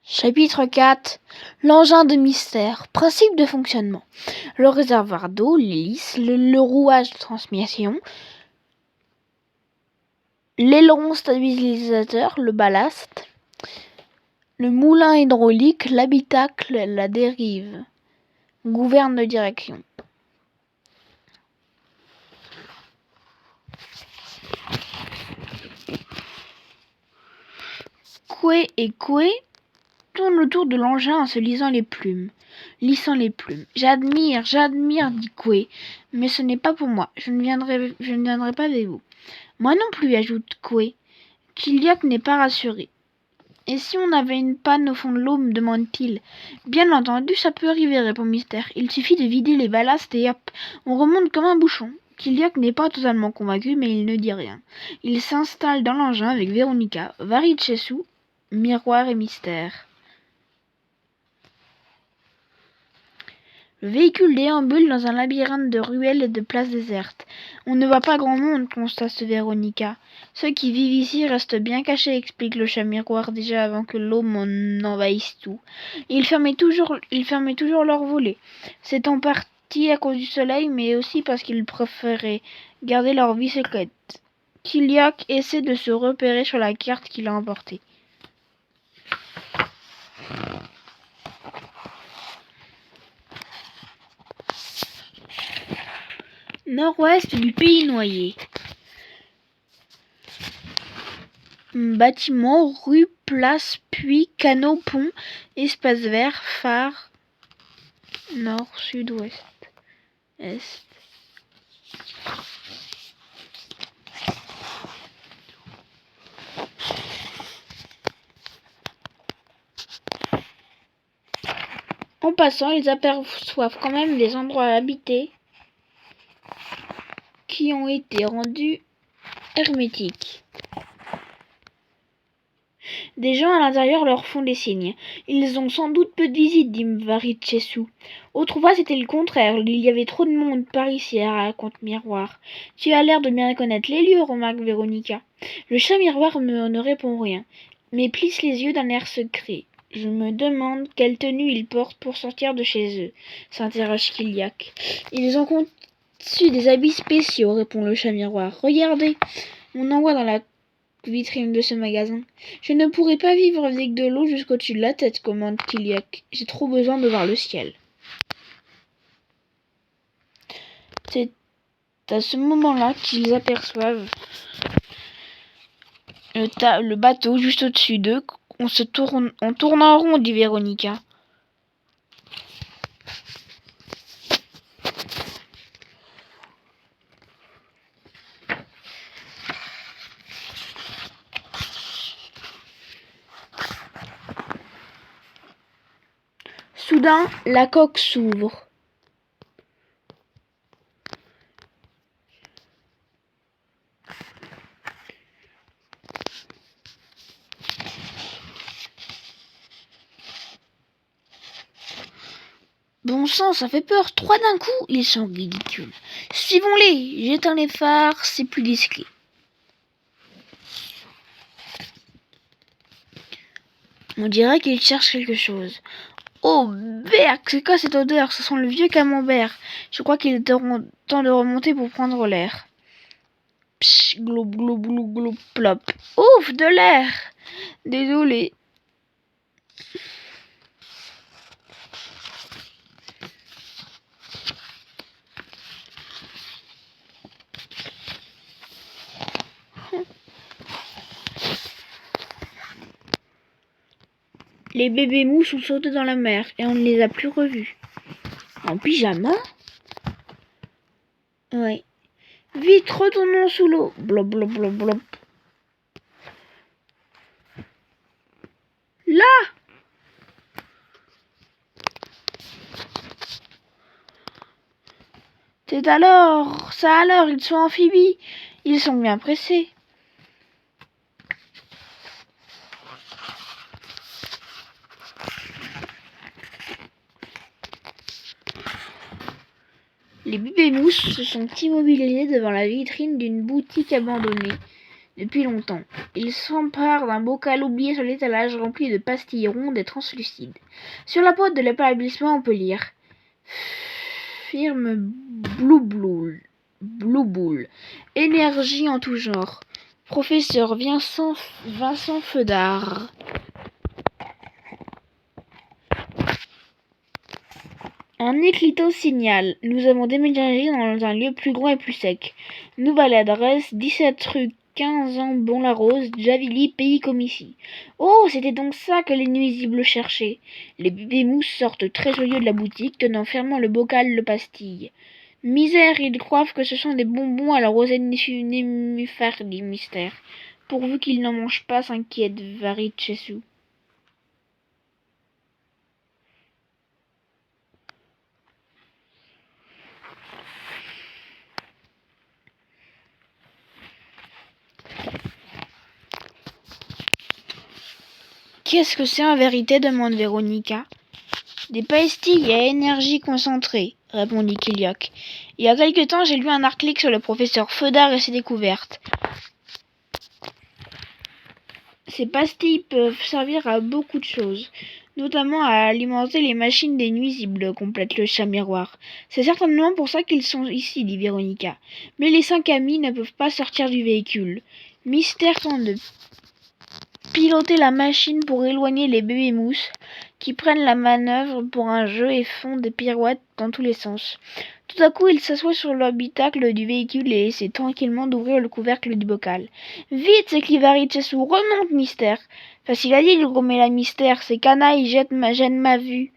Chapitre 4. L'engin de mystère. Principe de fonctionnement. Le réservoir d'eau, l'hélice, le rouage de transmission, l'aileron stabilisateur, le ballast, le moulin hydraulique, l'habitacle, la dérive. Gouverne de direction. Coué et Coué tourne autour de l'engin en se lissant les plumes. J'admire, dit Coué, mais ce n'est pas pour moi. Je ne viendrai pas avec vous. Moi non plus, ajoute Coué. Kiliak n'est pas rassuré. Et si on avait une panne au fond de l'eau, me demande-t-il. Bien entendu, ça peut arriver, répond Mystère. Il suffit de vider les ballasts et hop, on remonte comme un bouchon. Kiliak n'est pas totalement convaincu, mais il ne dit rien. Il s'installe dans l'engin avec Véronica, Varitchesou, Miroir et Mystère. Le véhicule déambule dans un labyrinthe de ruelles et de places désertes. On ne voit pas grand monde, constate Véronica. Ceux qui vivent ici restent bien cachés, explique le chat miroir déjà avant que l'eau envahisse tout. Ils fermaient toujours leurs volets. C'est en partie à cause du soleil, mais aussi parce qu'ils préféraient garder leur vie secrète. Kiliak essaie de se repérer sur la carte qu'il a emportée. Nord-ouest du pays noyé. Bâtiments, rues, places, puits, canaux, ponts, espaces verts, phares, nord, sud, ouest, est. En passant, ils aperçoivent quand même des endroits habités qui ont été rendus hermétiques. Des gens à l'intérieur leur font des signes. Ils ont sans doute peu de visites, dit Varitchesou. Autrefois, c'était le contraire. Il y avait trop de monde par ici, raconte Miroir. Tu as l'air de bien connaître les lieux, remarque Véronica. Le chat Miroir ne répond rien, mais plisse les yeux d'un air secret. Je me demande quelle tenue ils portent pour sortir de chez eux, s'interroge Kiliak. Ils ont conçu des habits spéciaux, répond le chat Miroir. Regardez, on en voit dans la vitrine de ce magasin. Je ne pourrais pas vivre avec de l'eau jusqu'au-dessus de la tête, commande Kiliak. J'ai trop besoin de voir le ciel. C'est à ce moment-là qu'ils aperçoivent le bateau juste au-dessus d'eux. On tourne en rond, dit Véronica. Soudain, la coque s'ouvre. Bon sang, ça fait peur, 3 d'un coup, ils sont ridicules. Suivons-les, j'éteins les phares, c'est plus discret. On dirait qu'ils cherchent quelque chose. Oh, berk, c'est quoi cette odeur? Ça sent le vieux camembert. Je crois qu'il est temps de remonter pour prendre l'air. Psh, gloub, gloub, gloub, gloub, plop. Ouf, de l'air. Désolé. Les bébés mouches ont sauté dans la mer et on ne les a plus revus. En pyjama? Oui. Vite, retournons sous l'eau. Blop, blop, blop, blop. Là! Ça alors, ils sont amphibies. Ils sont bien pressés. Les bébés mousses se sont immobilisés devant la vitrine d'une boutique abandonnée depuis longtemps. Il s'empare d'un bocal oublié sur l'étalage rempli de pastilles rondes et translucides. Sur la porte de l'établissement, on peut lire Firme Blue Bull. Énergie en tout genre. Professeur Vincent Feudard. Un éclatant signale. Nous avons déménagé dans un lieu plus grand et plus sec. Nouvelle adresse, 17 rue 15 ans Bon-la-Rose, Javilly, pays comme ici. Oh, c'était donc ça que les nuisibles cherchaient. Les bébés mousses sortent très joyeux de la boutique, tenant fermement le bocal de pastilles. Misère, ils croient que ce sont des bonbons à la rosette nénuphar, dit Mystère. Pourvu qu'ils n'en mangent pas, s'inquiète Varichessu. Qu'est-ce que c'est en vérité demande Véronica. Des pastilles à énergie concentrée, répondit Kiliok. Il y a quelque temps, j'ai lu un article sur le professeur Feudard et ses découvertes. Ces pastilles peuvent servir à beaucoup de choses, notamment à alimenter les machines des nuisibles, complète le chat miroir. C'est certainement pour ça qu'ils sont ici, dit Véronica. Mais les 5 amis ne peuvent pas sortir du véhicule. Mystère tente de piloter la machine pour éloigner les bébés mousses, qui prennent la manœuvre pour un jeu et font des pirouettes dans tous les sens. Tout à coup, il s'assoit sur l'habitacle du véhicule et essaie tranquillement d'ouvrir le couvercle du bocal. « Vite !» s'écrie Varichessu. « Remonte, Mystère !» « Facile à dire, grommela Mystère. Ces canailles gênent ma vue.